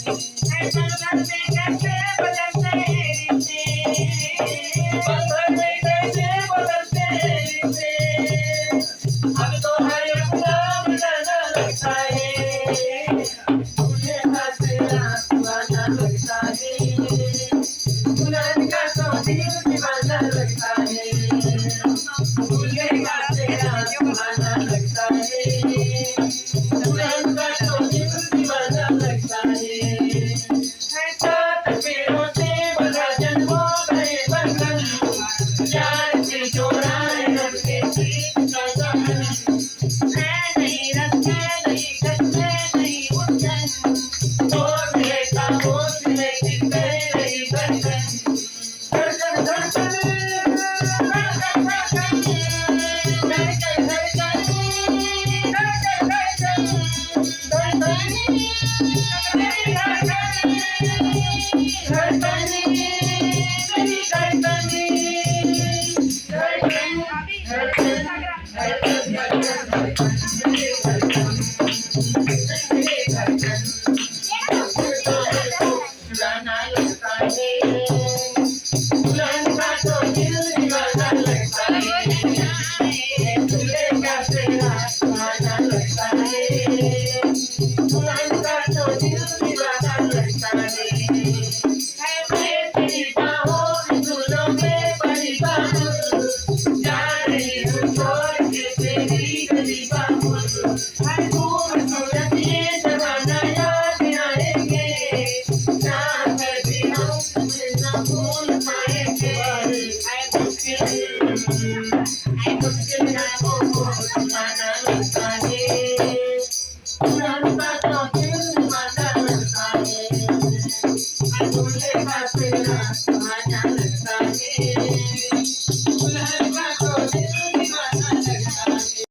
है पल भर में कैसे बदलते रिश्ते, पल भर में कैसे बदलते रिश्ते, अब तो हर एक नाम जाना लगता है, मुझे हंसना सुहाना लगता है, दुल्हन का तो दिल दीवाना लगता है, मुझे हंसना सुहाना लगता है, दुल्हन का तो दिल दीवाना लगता है। सात पेड़ों से बंधा जन्मों गए बंधन, प्यार से जोड़ा है रब के जीत का साधन, है नहीं रस्ते नहीं कच्चे नहीं उलझन, तोड़ ले खामोश ले किसके नहीं बंधन, धड़कन धड़कन धड़कन धड़कन धड़कन धड़कन धड़कन चुराना लगता है, दुल्हन का तो दिल दीवाना लगता है, दूल्हे का चेहरा सुहाना लगता है, दुल्हन का तो दिल दीवाना लगता है तेरी बाहों की धूलों में बड़ी बाहों, जा रही हूँ छोड़ के तेरी गली बाहों, हर खूबसूरत ये जमाना याद आएंगे, ना कभी हम तुम्हें ना भूल पाएंगे, मुश्किल नामों को सुनाना लगता है, दुल्हन का तो दिल दीवाना लगता है, दूल्हे का चेहरा